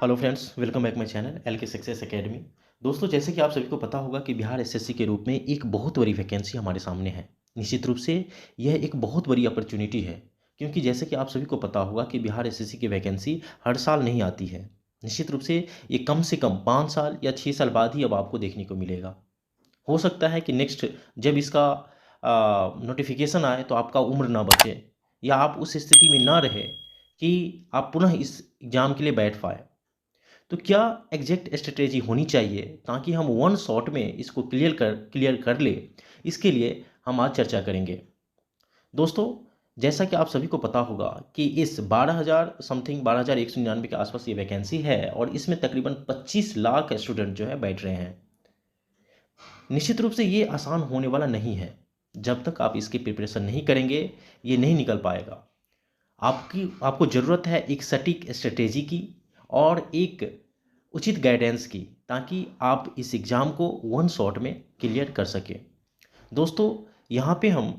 Hello friends, welcome back my channel L के success academy. दोस्तों, जैसे कि आप सभी को पता होगा कि बिहार एसएससी के रूप में एक बहुत बड़ी वैकेंसी हमारे सामने है। निश्चित रूप से यह एक बहुत बड़ी अपॉर्चुनिटी है, क्योंकि जैसे कि आप सभी को पता होगा कि बिहार एसएससी की वैकेंसी हर साल नहीं आती है। निश्चित रूप से ये कम से कम 5 साल या 6 साल बाद ही अब आपको देखने को मिलेगा। हो सकता है कि नेक्स्ट जब इसका नोटिफिकेशन आए तो आपका उम्र ना बचे, या आप उस स्थिति में ना रहे कि आप पुनः इस एग्ज़ाम के लिए बैठ पाए। तो क्या एग्जैक्ट स्ट्रेटेजी होनी चाहिए ताकि हम वन शॉट में इसको क्लियर कर ले, इसके लिए हम आज चर्चा करेंगे। दोस्तों, जैसा कि आप सभी को पता होगा कि इस 12,000 समथिंग 12,199 के आसपास ये वैकेंसी है और इसमें तकरीबन 25 लाख स्टूडेंट जो है बैठ रहे हैं। निश्चित रूप से ये आसान होने वाला नहीं है। जब तक आप इसकी प्रिपरेशन नहीं करेंगे, ये नहीं निकल पाएगा। आपको ज़रूरत है एक सटीक स्ट्रेटेजी की और एक उचित गाइडेंस की, ताकि आप इस एग्ज़ाम को वन शॉट में क्लियर कर सकें। दोस्तों, यहाँ पे हम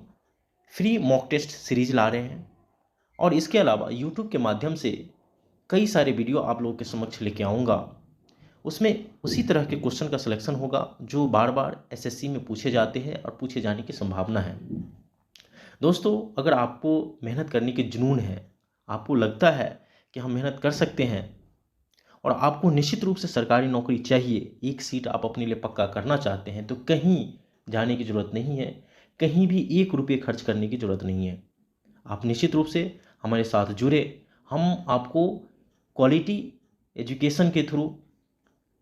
फ्री मॉक टेस्ट सीरीज ला रहे हैं और इसके अलावा यूट्यूब के माध्यम से कई सारे वीडियो आप लोगों के समक्ष लेके आऊँगा। उसमें उसी तरह के क्वेश्चन का सिलेक्शन होगा जो बार बार एसएससी में पूछे जाते हैं और पूछे जाने की संभावना है। दोस्तों, अगर आपको मेहनत करने की जुनून है, आपको लगता है कि हम मेहनत कर सकते हैं और आपको निश्चित रूप से सरकारी नौकरी चाहिए, एक सीट आप अपने लिए पक्का करना चाहते हैं, तो कहीं जाने की ज़रूरत नहीं है, कहीं भी 1 रुपये खर्च करने की ज़रूरत नहीं है। आप निश्चित रूप से हमारे साथ जुड़े। हम आपको क्वालिटी एजुकेशन के थ्रू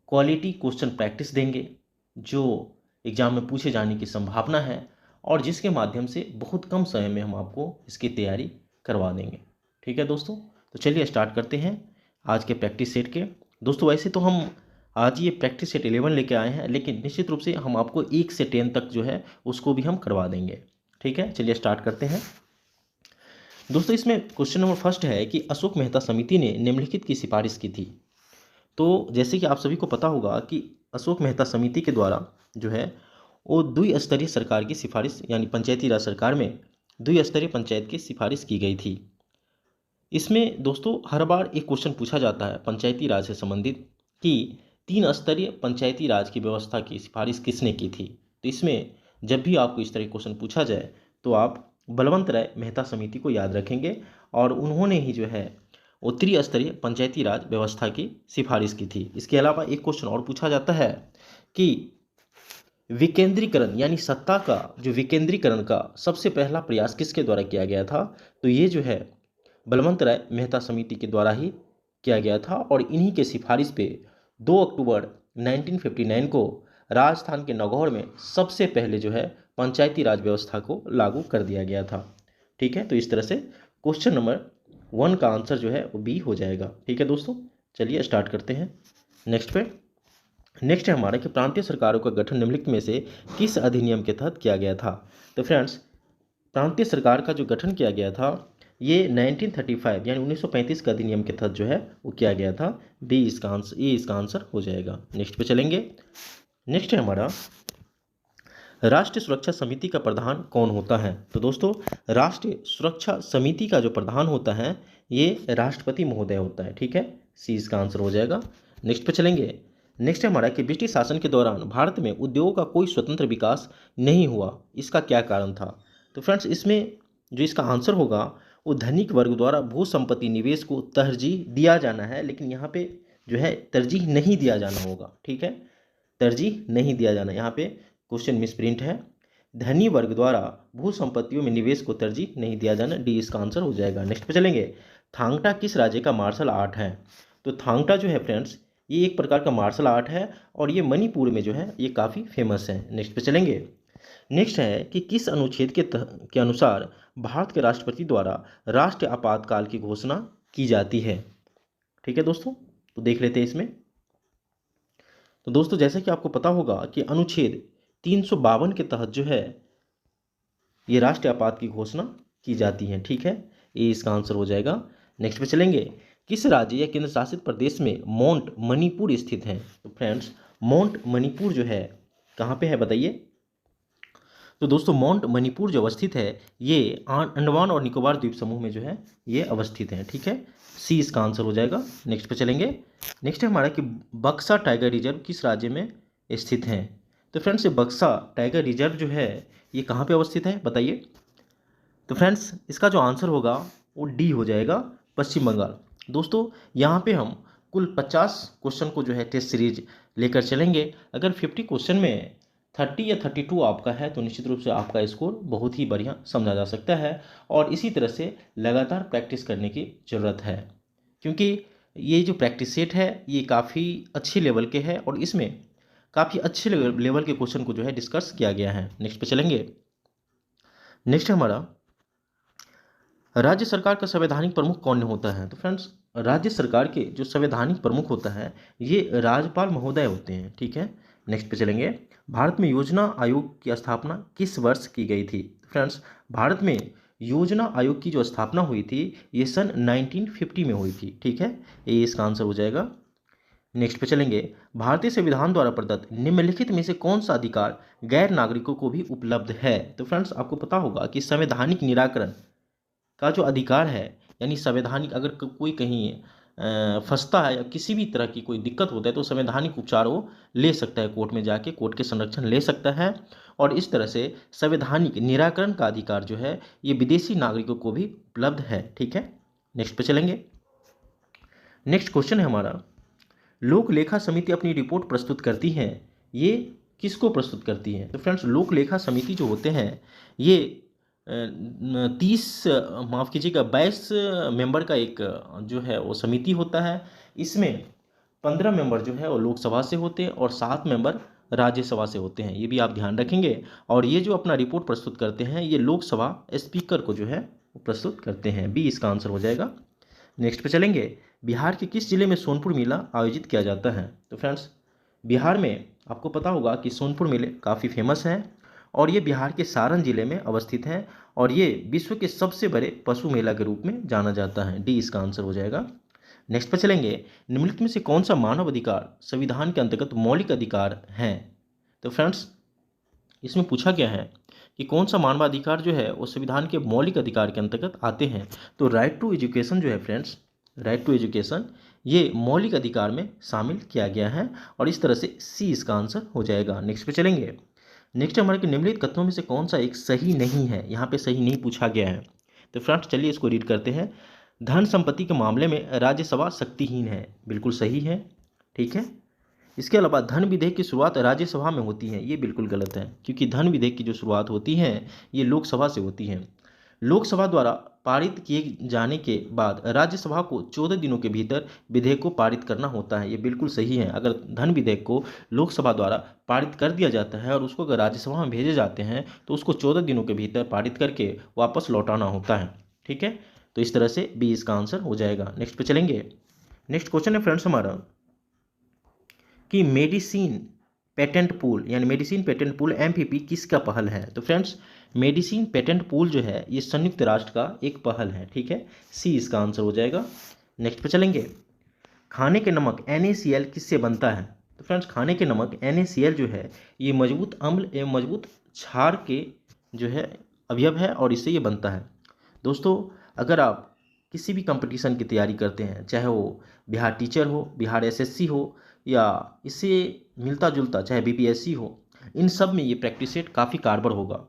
क्वालिटी क्वेश्चन प्रैक्टिस देंगे, जो एग्ज़ाम में पूछे जाने की संभावना है और जिसके माध्यम से बहुत कम समय में हम आपको इसकी तैयारी करवा देंगे। ठीक है दोस्तों, तो चलिए स्टार्ट करते हैं आज के प्रैक्टिस सेट के। दोस्तों, वैसे तो हम आज ये प्रैक्टिस सेट 11 लेके आए हैं, लेकिन निश्चित रूप से हम आपको 1 से 10 तक जो है उसको भी हम करवा देंगे। ठीक है, चलिए स्टार्ट करते हैं। दोस्तों, इसमें क्वेश्चन नंबर फर्स्ट है कि अशोक मेहता समिति ने निम्नलिखित की सिफारिश की थी। तो जैसे कि आप सभी को पता होगा कि अशोक मेहता समिति के द्वारा जो है वो द्विस्तरीय सरकार की सिफारिश, यानी पंचायती राज सरकार में द्विस्तरीय पंचायत की सिफारिश की गई थी। इसमें दोस्तों हर बार एक क्वेश्चन पूछा जाता है पंचायती राज से संबंधित कि 3 स्तरीय पंचायती राज की व्यवस्था की सिफारिश किसने की थी। तो इसमें जब भी आपको इस तरह क्वेश्चन पूछा जाए तो आप बलवंत राय मेहता समिति को याद रखेंगे, और उन्होंने ही जो है वो त्रिस्तरीय पंचायती राज व्यवस्था की सिफारिश की थी। इसके अलावा एक क्वेश्चन और पूछा जाता है कि विकेंद्रीकरण, यानी सत्ता का जो विकेंद्रीकरण का सबसे पहला प्रयास किसके द्वारा किया गया था। तो ये जो है बलवंत राय मेहता समिति के द्वारा ही किया गया था, और इन्हीं के सिफारिश पे 2 अक्टूबर 1959 को राजस्थान के नागौर में सबसे पहले जो है पंचायती राज व्यवस्था को लागू कर दिया गया था। ठीक है, तो इस तरह से क्वेश्चन नंबर 1 का आंसर जो है वो बी हो जाएगा। ठीक है दोस्तों, चलिए स्टार्ट करते हैं नेक्स्ट है हमारा कि प्रांतीय सरकारों का गठन निम्नलिखित में से किस अधिनियम के तहत किया गया था। तो फ्रेंड्स, प्रांतीय सरकार का जो गठन किया गया था ये 1935 यानी 1935 का अधिनियम के तहत जो है वो किया गया था। बी इसका आंसर, ये इसका आंसर हो जाएगा। नेक्स्ट पे चलेंगे। नेक्स्ट है हमारा राष्ट्रीय सुरक्षा समिति का प्रधान कौन होता है। तो दोस्तों, राष्ट्रीय सुरक्षा समिति का जो प्रधान होता है ये राष्ट्रपति महोदय होता है। ठीक है, सी इसका आंसर हो जाएगा। नेक्स्ट पे चलेंगे। नेक्स्ट है हमारा कि ब्रिटिश शासन के दौरान भारत में उद्योगों का कोई स्वतंत्र विकास नहीं हुआ, इसका क्या कारण था। तो फ्रेंड्स, इसमें जो इसका आंसर होगा वो धनिक वर्ग द्वारा भू संपत्ति निवेश को तरजीह दिया जाना है, लेकिन यहाँ पे जो है तरजीह नहीं दिया जाना होगा। ठीक है, तरजीह नहीं दिया जाना, यहाँ पे क्वेश्चन मिसप्रिंट है। धनी वर्ग द्वारा भू संपत्तियों में निवेश को तरजीह नहीं दिया जाना, डी इसका आंसर हो जाएगा। नेक्स्ट पे चलेंगे। थांगटा किस राज्य का मार्शल आर्ट है। तो थांगटा जो है फ्रेंड्स ये एक प्रकार का मार्शल आर्ट है और ये मणिपुर में जो है ये काफ़ी फेमस है। नेक्स्ट पे चलेंगे। नेक्स्ट है कि किस अनुच्छेद के अनुसार भारत के राष्ट्रपति द्वारा राष्ट्रीय आपातकाल की घोषणा की जाती है। ठीक है दोस्तों, तो देख लेते हैं इसमें। तो दोस्तों, जैसा कि आपको पता होगा कि अनुच्छेद 352 के तहत जो है ये राष्ट्रीय आपात की घोषणा की जाती है। ठीक है, ये इसका आंसर हो जाएगा। नेक्स्ट पे चलेंगे। किस राज्य या केंद्र शासित प्रदेश में माउंट मणिपुर स्थित है। तो फ्रेंड्स, माउंट मणिपुर जो है कहाँ पे है बताइए। तो दोस्तों माउंट मणिपुर जो अवस्थित है ये अंडमान और निकोबार द्वीप समूह में जो है ये अवस्थित है। ठीक है, सी इसका आंसर हो जाएगा। नेक्स्ट पे चलेंगे। नेक्स्ट है हमारा कि बक्सा टाइगर रिजर्व किस राज्य में स्थित है। तो फ्रेंड्स ये बक्सा टाइगर रिजर्व जो है ये कहाँ पे अवस्थित है बताइए। तो फ्रेंड्स इसका जो आंसर होगा वो डी हो जाएगा, पश्चिम बंगाल। दोस्तों यहाँ पे हम कुल 50 क्वेश्चन को जो है टेस्ट सीरीज लेकर चलेंगे। अगर 50 क्वेश्चन में 30 या 32 आपका है तो निश्चित रूप से आपका स्कोर बहुत ही बढ़िया समझा जा सकता है। और इसी तरह से लगातार प्रैक्टिस करने की ज़रूरत है, क्योंकि ये जो प्रैक्टिस सेट है ये काफ़ी अच्छी लेवल के है और इसमें काफ़ी अच्छे लेवल के क्वेश्चन को जो है डिस्कस किया गया है। नेक्स्ट पे चलेंगे। नेक्स्ट हमारा राज्य सरकार का संवैधानिक प्रमुख कौन होता है। तो फ्रेंड्स राज्य सरकार के जो संवैधानिक प्रमुख होता है ये राज्यपाल महोदय होते हैं। ठीक है, नेक्स्ट पे चलेंगे। भारत में योजना आयोग की स्थापना किस वर्ष की गई थी। फ्रेंड्स भारत में योजना आयोग की जो स्थापना हुई थी ये सन 1950 में हुई थी। ठीक है, ये इसका आंसर हो जाएगा। नेक्स्ट पे चलेंगे। भारतीय संविधान द्वारा प्रदत्त निम्नलिखित में से कौन सा अधिकार गैर नागरिकों को भी उपलब्ध है। तो फ्रेंड्स आपको पता होगा कि संवैधानिक निराकरण का जो अधिकार है, यानी संवैधानिक अगर कोई कहीं फंसता है या किसी भी तरह की कोई दिक्कत होता है तो संवैधानिक उपचार वो ले सकता है, कोर्ट में जाके कोर्ट के संरक्षण ले सकता है। और इस तरह से संवैधानिक निराकरण का अधिकार जो है ये विदेशी नागरिकों को भी उपलब्ध है। ठीक है, नेक्स्ट पे चलेंगे। नेक्स्ट क्वेश्चन है हमारा, लोक लेखा समिति अपनी रिपोर्ट प्रस्तुत करती है, ये किसको प्रस्तुत करती है। तो फ्रेंड्स लोक लेखा समिति जो होते हैं ये 30 माफ़ कीजिएगा 22 मेंबर का एक जो है वो समिति होता है। इसमें 15 मेंबर जो है वो लोकसभा से होते हैं और 7 मेंबर राज्यसभा से होते हैं, ये भी आप ध्यान रखेंगे। और ये जो अपना रिपोर्ट प्रस्तुत करते हैं ये लोकसभा स्पीकर को जो है वो प्रस्तुत करते हैं, बी इसका आंसर हो जाएगा। नेक्स्ट पे चलेंगे। बिहार के किस जिले में सोनपुर मेला आयोजित किया जाता है। तो फ्रेंड्स बिहार में आपको पता होगा कि सोनपुर मेले काफ़ी फेमस हैं और ये बिहार के सारण जिले में अवस्थित हैं और ये विश्व के सबसे बड़े पशु मेला के रूप में जाना जाता है, डी इसका आंसर हो जाएगा। नेक्स्ट पर चलेंगे। निम्नलिखित में से कौन सा मानव अधिकार संविधान के अंतर्गत मौलिक अधिकार हैं। तो फ्रेंड्स इसमें पूछा गया है कि कौन सा मानवाधिकार जो है वो संविधान के मौलिक अधिकार के अंतर्गत आते हैं। तो राइट टू एजुकेशन जो है फ्रेंड्स, राइट टू एजुकेशन ये मौलिक अधिकार में शामिल किया गया है और इस तरह से सी इसका आंसर हो जाएगा। नेक्स्ट पे चलेंगे। नेक्स्ट हमारे के निम्नलिखित कथनों में से कौन सा एक सही नहीं है, यहाँ पे सही नहीं पूछा गया है। तो फ्रेंड्स चलिए इसको रीड करते हैं। धन संपत्ति के मामले में राज्यसभा शक्तिहीन है, बिल्कुल सही है। ठीक है, इसके अलावा धन विधेयक की शुरुआत राज्यसभा में होती है, ये बिल्कुल गलत है, क्योंकि धन विधेयक की जो शुरुआत होती है ये लोकसभा से होती है। लोकसभा द्वारा पारित किए जाने के बाद राज्यसभा को 14 दिनों के भीतर विधेयक को पारित करना होता है, ये बिल्कुल सही है। अगर धन विधेयक को लोकसभा द्वारा पारित कर दिया जाता है और उसको अगर राज्यसभा में भेजे जाते हैं तो उसको 14 दिनों के भीतर पारित करके वापस लौटाना होता है। ठीक है, तो इस तरह से बी इसका आंसर हो जाएगा। नेक्स्ट पे चलेंगे। नेक्स्ट क्वेश्चन है फ्रेंड्स हमारा कि मेडिसिन पेटेंट पूल यानी मेडिसिन पेटेंट पूल एमपीपी किसका पहल है। तो फ्रेंड्स मेडिसिन पेटेंट पूल जो है ये संयुक्त राष्ट्र का एक पहल है। ठीक है, सी इसका आंसर हो जाएगा। नेक्स्ट पे चलेंगे। खाने के नमक NaCl किससे बनता है। तो फ्रेंड्स खाने के नमक NaCl जो है ये मजबूत अम्ल एवं मजबूत क्षार के जो है अवयव है और इससे ये बनता है। दोस्तों अगर आप किसी भी कंपटीशन की तैयारी करते हैं, चाहे वो बिहार टीचर हो, बिहार SSC हो या इससे मिलता जुलता चाहे BPSC हो, इन सब में ये प्रैक्टिस सेट काफ़ी कारगर होगा।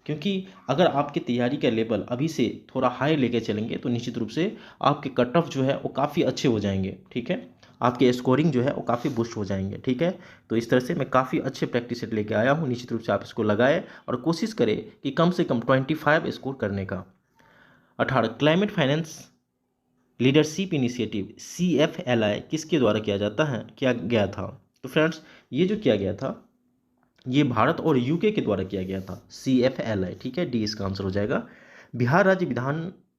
क्योंकि अगर आपकी तैयारी का लेवल अभी से थोड़ा हाई लेके चलेंगे तो निश्चित रूप से आपके कट ऑफ जो है वो काफ़ी अच्छे हो जाएंगे। ठीक है, आपके स्कोरिंग जो है वो काफ़ी बूस्ट हो जाएंगे। ठीक है, तो इस तरह से मैं काफ़ी अच्छे प्रैक्टिस सेट लेके आया हूँ। निश्चित रूप से आप इसको लगाएं और कोशिश करें कि कम से कम 25 स्कोर करने का। 18 climate finance leadership initiative CFLI किसके द्वारा किया गया था। तो फ्रेंड्स ये जो किया गया था ये भारत और UK के द्वारा किया गया था, CFLI। ठीक है, डी इसका आंसर हो जाएगा। बिहार राज्य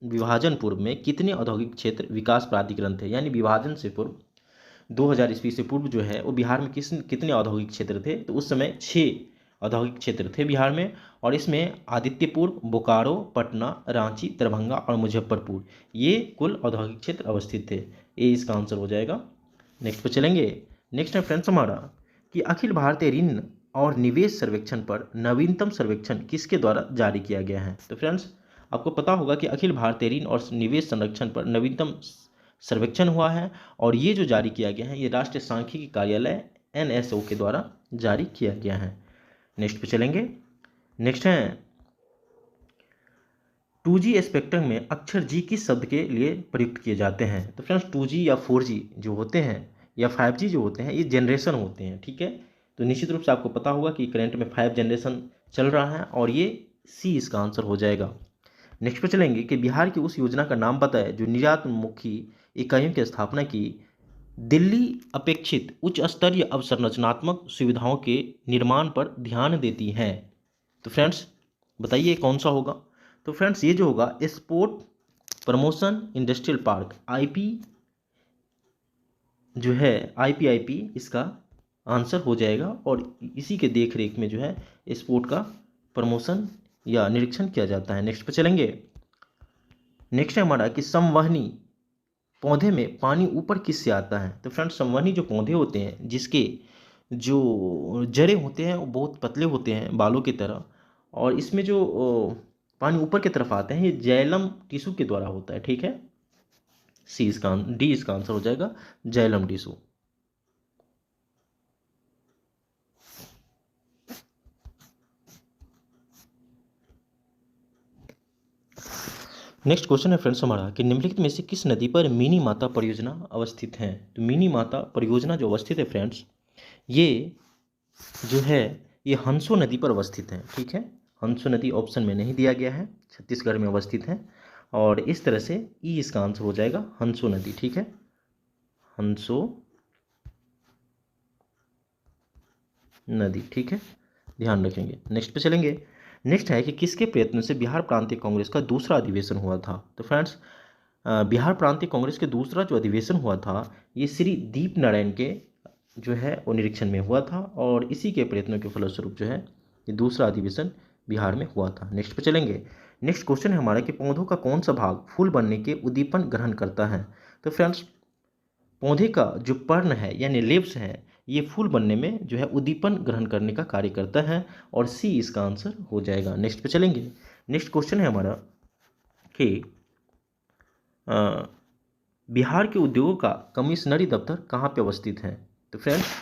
विभाजन पूर्व में कितने औद्योगिक क्षेत्र विकास प्राधिकरण थे, यानी विभाजन से पूर्व 2000 ईस्वी से पूर्व जो है वो बिहार में कितने औद्योगिक क्षेत्र थे। तो उस समय 6 औद्योगिक क्षेत्र थे बिहार में और इसमें आदित्यपुर, बोकारो, पटना, रांची, दरभंगा और मुजफ्फरपुर ये कुल औद्योगिक क्षेत्र अवस्थित थे, ये इसका आंसर हो जाएगा। नेक्स्ट पे चलेंगे। नेक्स्ट है फ्रेंड्स हमारा कि अखिल भारतीय ऋण और निवेश सर्वेक्षण पर नवीनतम सर्वेक्षण किसके द्वारा जारी किया गया है? तो फ्रेंड्स आपको पता होगा कि अखिल भारतीय ऋण और निवेश संरक्षण पर नवीनतम सर्वेक्षण हुआ है, और ये जो जारी किया गया है ये राष्ट्रीय सांख्यिकी कार्यालय NSO के द्वारा जारी किया गया है। नेक्स्ट पे चलेंगे। नेक्स्ट है 2G स्पेक्ट्रम में अक्षर G किस शब्द के लिए प्रयुक्त किए जाते हैं? तो फ्रेंड्स 2G या 4G जो होते हैं या 5G जो होते हैं ये जनरेशन होते हैं, ठीक है। तो निश्चित रूप से आपको पता होगा कि करंट में 5 जनरेशन चल रहा है और ये सी इसका आंसर हो जाएगा। नेक्स्ट पे चलेंगे कि बिहार की उस योजना का नाम बताए जो निर्यातमुखी इकाइयों की स्थापना की दिल्ली अपेक्षित उच्च स्तरीय अवसंरचनात्मक सुविधाओं के निर्माण पर ध्यान देती है। तो फ्रेंड्स बताइए कौन सा होगा? तो फ्रेंड्स ये जो होगा sport promotion industrial park IP जो है IPIP इसका आंसर हो जाएगा, और इसी के देख रेख में जो है स्पोर्ट का प्रमोशन या निरीक्षण किया जाता है। नेक्स्ट पे चलेंगे। नेक्स्ट है हमारा कि संवहनी पौधे में पानी ऊपर किससे आता है? तो फ्रेंड्स संवहनी जो पौधे होते हैं जिसके जो जड़ें होते हैं वो बहुत पतले होते हैं बालों की तरह, और इसमें जो पानी ऊपर की तरफ आते हैं ये जाइलम टिश्यू के द्वारा होता है, ठीक है। डी इसका आंसर हो जाएगा जाइलम टिश्यू। नेक्स्ट क्वेश्चन है फ्रेंड्स हमारा कि निम्नलिखित में से किस नदी पर मिनी माता परियोजना अवस्थित है? तो मिनी माता परियोजना जो अवस्थित है फ्रेंड्स ये जो है ये हंसो नदी पर अवस्थित है, ठीक है। हंसो नदी ऑप्शन में नहीं दिया गया है, छत्तीसगढ़ में अवस्थित है, और इस तरह से ई इसका आंसर हो जाएगा हंसो नदी, ठीक है। हंसो नदी, ठीक है, ध्यान रखेंगे। नेक्स्ट पे चलेंगे। नेक्स्ट है कि किसके प्रयत्न से बिहार प्रांतीय कांग्रेस का दूसरा अधिवेशन हुआ था? तो फ्रेंड्स बिहार प्रांतीय कांग्रेस के दूसरा जो अधिवेशन हुआ था ये श्री दीप नारायण के जो है वो निरीक्षण में हुआ था, और इसी के प्रयत्नों के फलस्वरूप जो है ये दूसरा अधिवेशन बिहार में हुआ था। नेक्स्ट पे चलेंगे। नेक्स्ट क्वेश्चन है हमारा कि पौधों का कौन सा भाग फूल बनने के उद्दीपन ग्रहण करता है? तो फ्रेंड्स पौधे का जो पर्ण है यानी लिव्स है ये फूल बनने में जो है उद्दीपन ग्रहण करने का कार्य करता है, और सी इसका आंसर हो जाएगा। नेक्स्ट पे चलेंगे। नेक्स्ट क्वेश्चन है हमारा कि बिहार के उद्योगों का कमिश्नरी दफ्तर कहाँ पे अवस्थित है? तो फ्रेंड्स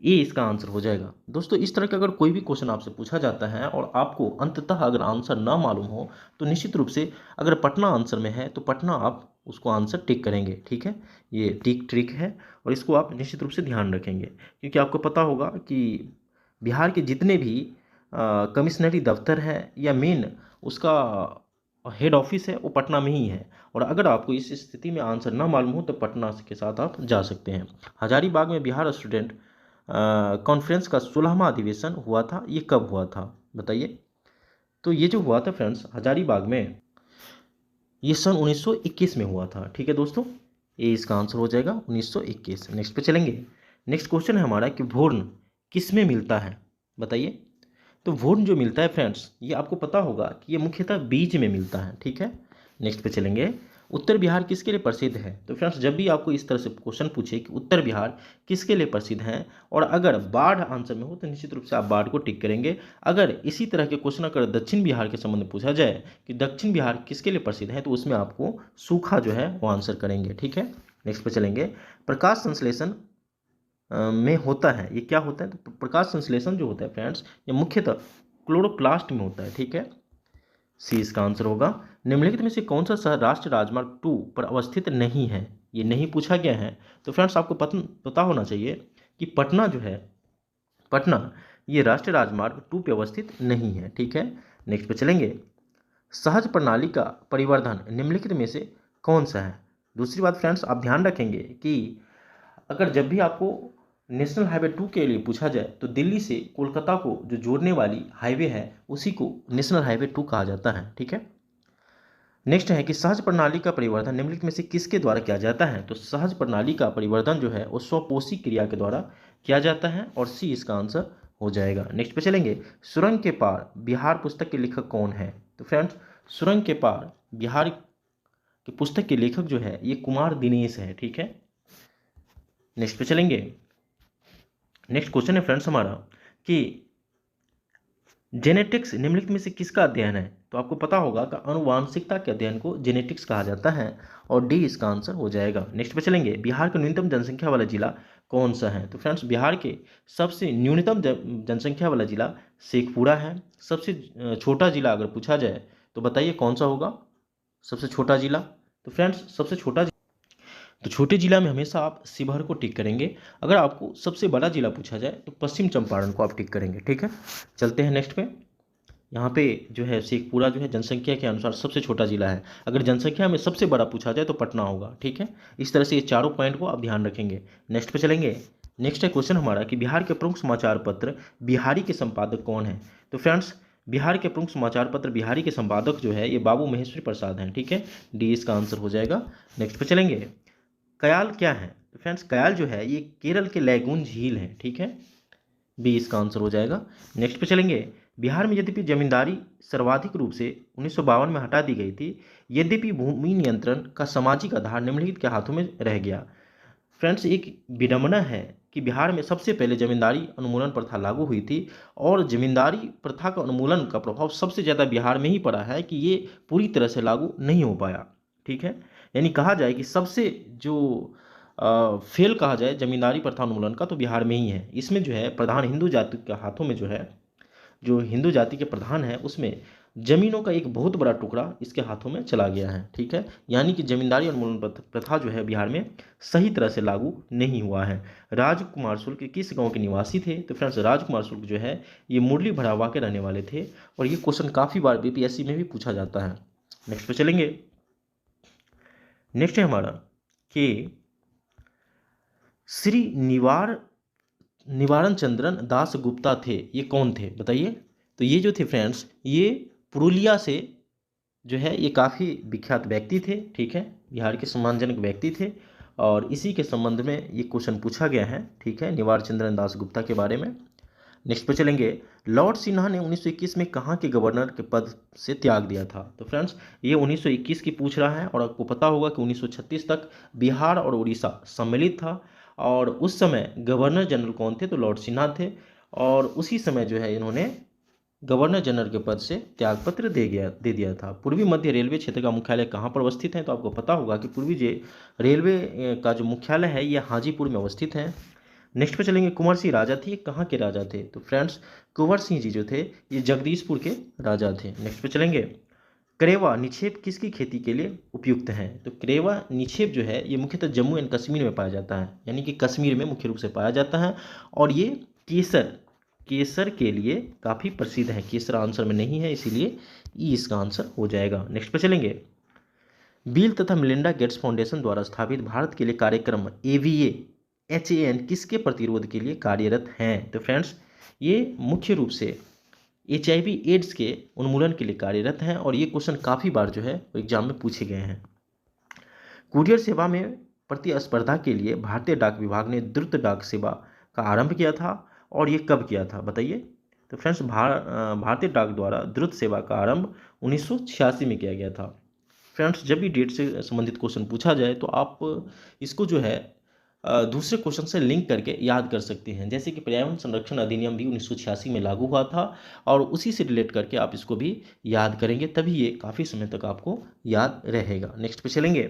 ये इसका आंसर हो जाएगा। दोस्तों इस तरह का अगर कोई भी क्वेश्चन आपसे पूछा जाता है और आपको अंततः अगर आंसर ना मालूम हो तो निश्चित रूप से अगर पटना आंसर में है तो पटना आप उसको आंसर टिक करेंगे, ठीक है। ये टिक ट्रिक है और इसको आप निश्चित रूप से ध्यान रखेंगे, क्योंकि आपको पता होगा कि बिहार के जितने भी कमिश्नरी दफ्तर है या मेन उसका हेड ऑफिस है वो पटना में ही है, और अगर आपको इस स्थिति में आंसर ना मालूम हो तो पटना के साथ आप जा सकते हैं। हजारीबाग में बिहार स्टूडेंट कॉन्फ्रेंस का 16वां अधिवेशन हुआ था, ये कब हुआ था बताइए? तो ये जो हुआ था फ्रेंड्स हजारीबाग में ये सन 1921 में हुआ था, ठीक है दोस्तों। ये इसका आंसर हो जाएगा 1921। नेक्स्ट पे चलेंगे। नेक्स्ट क्वेश्चन है हमारा कि भ्रूण किस में मिलता है बताइए? तो भ्रूण जो मिलता है फ्रेंड्स ये आपको पता होगा कि ये मुख्यतः बीज में मिलता है, ठीक है। नेक्स्ट पे चलेंगे। उत्तर बिहार किसके लिए प्रसिद्ध है? तो फ्रेंड्स जब भी आपको इस तरह से क्वेश्चन पूछे कि उत्तर बिहार किसके लिए प्रसिद्ध है और अगर बाढ़ आंसर में हो तो निश्चित रूप से आप बाढ़ को टिक करेंगे। अगर इसी तरह के क्वेश्चन अगर दक्षिण बिहार के संबंध में पूछा जाए कि दक्षिण बिहार किसके लिए प्रसिद्ध है तो उसमें आपको सूखा जो है वो आंसर करेंगे, ठीक है। नेक्स्ट पे चलेंगे। प्रकाश संश्लेषण में होता है, ये क्या होता है? तो प्रकाश संश्लेषण जो होता है फ्रेंड्स ये मुख्यतः क्लोरोप्लास्ट में होता है, ठीक है। सी इसका आंसर होगा। निम्नलिखित में से कौन सा शहर राष्ट्रीय राजमार्ग 2 पर अवस्थित नहीं है? ये नहीं पूछा गया है, तो फ्रेंड्स आपको पता होना चाहिए कि पटना जो है पटना ये राष्ट्रीय राजमार्ग 2 पे अवस्थित नहीं है, ठीक है। नेक्स्ट पे चलेंगे। सहज प्रणाली का परिवर्धन निम्नलिखित में से कौन सा है? दूसरी बात फ्रेंड्स आप ध्यान रखेंगे कि अगर जब भी आपको नेशनल हाईवे 2 के लिए पूछा जाए तो दिल्ली से कोलकाता को जो जोड़ने वाली हाईवे है उसी को नेशनल हाईवे 2 कहा जाता है, ठीक है। नेक्स्ट है कि सहज प्रणाली का परिवर्धन निम्नलिखित में से किसके द्वारा किया जाता है? तो सहज प्रणाली का परिवर्धन जो है वो स्वपोषी क्रिया के द्वारा किया जाता है, और सी इसका आंसर हो जाएगा। नेक्स्ट पे चलेंगे। सुरंग के पार बिहार पुस्तक के लेखक कौन है? तो फ्रेंड्स सुरंग के पार बिहार की पुस्तक के लेखक जो है ये कुमार दिनेश है, ठीक है। नेक्स्ट पे चलेंगे। नेक्स्ट क्वेश्चन है फ्रेंड्स हमारा कि जेनेटिक्स निम्नलिखित में से किसका अध्ययन है? तो आपको पता होगा कि आनुवांशिकता के अध्ययन को जेनेटिक्स कहा जाता है और डी इसका आंसर हो जाएगा। नेक्स्ट पे चलेंगे, बिहार का न्यूनतम जनसंख्या वाला जिला कौन सा है? तो फ्रेंड्स बिहार के सबसे न्यूनतम जनसंख्या वाला जिला शेखपुरा है। सबसे छोटा जिला अगर पूछा जाए तो बताइए कौन सा होगा सबसे छोटा जिला? तो फ्रेंड्स सबसे छोटा तो छोटे जिला में हमेशा आप शिवहर को टिक करेंगे। अगर आपको सबसे बड़ा जिला पूछा जाए तो पश्चिम चंपारण को आप टिक करेंगे। ठीक है, चलते हैं नेक्स्ट पे। यहाँ पे जो है शेखपुरा जो है जनसंख्या के अनुसार सबसे छोटा जिला है। अगर जनसंख्या में सबसे बड़ा पूछा जाए तो पटना होगा। ठीक है, इस तरह से ये चारों पॉइंट को आप ध्यान रखेंगे। नेक्स्ट पे चलेंगे। नेक्स्ट है क्वेश्चन हमारा कि बिहार के प्रमुख समाचार पत्र बिहारी के संपादक कौन है? तो फ्रेंड्स बिहार के प्रमुख समाचार पत्र बिहारी के संपादक जो है ये बाबू महेश्वरी प्रसाद हैं। ठीक है, डी इसका आंसर हो जाएगा। नेक्स्ट पे चलेंगे, कयाल क्या है? तो फ्रेंड्स कयाल जो है ये केरल के लैगून झील है। ठीक है, बी इसका आंसर हो जाएगा। नेक्स्ट पे चलेंगे, बिहार में यद्यपि जमींदारी सर्वाधिक रूप से 1952 में हटा दी गई थी, यद्यपि भूमि नियंत्रण का सामाजिक आधार निम्नलिखित के हाथों में रह गया। फ्रेंड्स एक विडंबना है कि बिहार में सबसे पहले जमींदारी उन्मूलन प्रथा लागू हुई थी और जमींदारी प्रथा का उन्मूलन का प्रभाव सबसे ज़्यादा बिहार में ही पड़ा है कि ये पूरी तरह से लागू नहीं हो पाया। ठीक है, यानी कहा जाए कि सबसे जो फेल कहा जाए जमींदारी प्रथा उन्मूलन का तो बिहार में ही है। इसमें जो है प्रधान हिंदू जाति के हाथों में जो हिंदू जाति के प्रधान है उसमें जमीनों का एक बहुत बड़ा टुकड़ा इसके हाथों में चला गया है। ठीक है, यानी कि जमींदारी उन्मूलन प्रथा जो है बिहार में सही तरह से लागू नहीं हुआ है। राजकुमार शुक्ल किस गांव के निवासी थे? तो फ्रेंड्स राजकुमार शुक्ल जो है ये मुरली भरावा के रहने वाले थे और ये क्वेश्चन काफ़ी बार बीपीएससी में भी पूछा जाता है। नेक्स्ट पे चलेंगे। नेक्स्ट है हमारा कि श्री निवारण चंद्रन दास गुप्ता थे, ये कौन थे बताइए? तो ये जो थे फ्रेंड्स ये पुरुलिया से जो है ये काफ़ी विख्यात व्यक्ति थे। ठीक है, बिहार के सम्मानजनक व्यक्ति थे और इसी के संबंध में ये क्वेश्चन पूछा गया है। ठीक है, निवारण चंद्रन दास गुप्ता के बारे में। नेक्स्ट पे चलेंगे, लॉर्ड सिन्हा ने 1921 में कहाँ के गवर्नर के पद से त्याग दिया था? तो फ्रेंड्स ये 1921 की पूछ रहा है और आपको पता होगा कि 1936 तक बिहार और उड़ीसा सम्मिलित था और उस समय गवर्नर जनरल कौन थे? तो लॉर्ड सिन्हा थे और उसी समय जो है इन्होंने गवर्नर जनरल के पद से त्यागपत्र दे दिया था। पूर्वी मध्य रेलवे क्षेत्र का मुख्यालय कहाँ पर अवस्थित है? तो आपको पता होगा कि पूर्वी रेलवे का जो मुख्यालय है ये हाजीपुर में अवस्थित है। नेक्स्ट पे चलेंगे, कुंवर सिंह राजा थे, ये कहाँ के राजा थे? तो फ्रेंड्स कुंवर सिंह जी जो थे ये जगदीशपुर के राजा थे। नेक्स्ट पे चलेंगे, करेवा निक्षेप किसकी खेती के लिए उपयुक्त है? तो करेवा निक्षेप जो है ये मुख्यतः जम्मू एंड कश्मीर में पाया जाता है, यानी कि कश्मीर में मुख्य रूप से पाया जाता है और ये केसर के लिए काफ़ी प्रसिद्ध है। केसर आंसर में नहीं है इसीलिए ई इसका आंसर हो जाएगा। नेक्स्ट पे चलेंगे, बिल तथा मिलिंडा गेट्स फाउंडेशन द्वारा स्थापित भारत के लिए कार्यक्रम HAN किसके प्रतिरोध के लिए कार्यरत हैं? तो फ्रेंड्स ये मुख्य रूप से HIV एड्स के उन्मूलन के लिए कार्यरत हैं और ये क्वेश्चन काफ़ी बार जो है एग्जाम में पूछे गए हैं। कुरियर सेवा में प्रतिस्पर्धा के लिए भारतीय डाक विभाग ने द्रुत डाक सेवा का आरंभ किया था और ये कब किया था बताइए? तो फ्रेंड्स भारतीय डाक द्वारा द्रुत सेवा का आरंभ 1986 में किया गया था। फ्रेंड्स जब भी डेट से संबंधित क्वेश्चन पूछा जाए तो आप इसको जो है दूसरे क्वेश्चन से लिंक करके याद कर सकते हैं। जैसे कि पर्यावरण संरक्षण अधिनियम भी 1986 में लागू हुआ था और उसी से रिलेट करके आप इसको भी याद करेंगे, तभी ये काफ़ी समय तक आपको याद रहेगा। नेक्स्ट पे चलेंगे,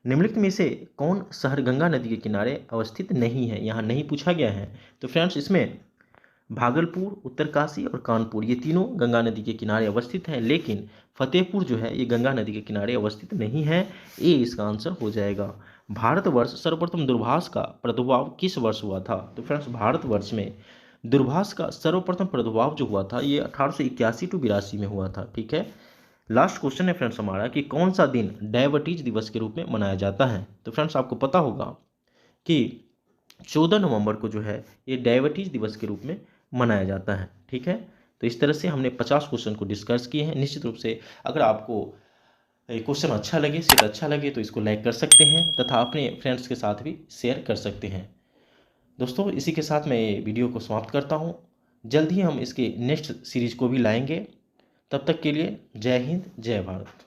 निम्नलिखित में से कौन शहर गंगा नदी के किनारे अवस्थित नहीं है? यहाँ नहीं पूछा गया है। तो फ्रेंड्स इसमें भागलपुर, उत्तरकाशी और कानपुर ये तीनों गंगा नदी के किनारे अवस्थित हैं, लेकिन फतेहपुर जो है ये गंगा नदी के किनारे अवस्थित नहीं है। ए इसका आंसर हो जाएगा। भारतवर्ष सर्वप्रथम दूरभाष का प्रादुर्भाव किस वर्ष हुआ था? तो फ्रेंड्स भारतवर्ष में दूरभाष का सर्वप्रथम प्रादुर्भाव जो हुआ था ये 1881 टू 82 में हुआ था। ठीक है, लास्ट क्वेश्चन है फ्रेंड्स हमारा कि कौन सा दिन डायबिटीज दिवस के रूप में मनाया जाता है? तो फ्रेंड्स आपको पता होगा कि 14 नवंबर को जो है ये डायबिटीज दिवस के रूप में मनाया जाता है। ठीक है, तो इस तरह से हमने 50 क्वेश्चन को डिस्कस किए हैं। निश्चित रूप से अगर आपको ये क्वेश्चन अच्छा लगे, सेट अच्छा लगे तो इसको लाइक कर सकते हैं तथा अपने फ्रेंड्स के साथ भी शेयर कर सकते हैं। दोस्तों इसी के साथ मैं ये वीडियो को समाप्त करता हूँ। जल्द ही हम इसके नेक्स्ट सीरीज को भी लाएंगे। तब तक के लिए जय हिंद, जय भारत।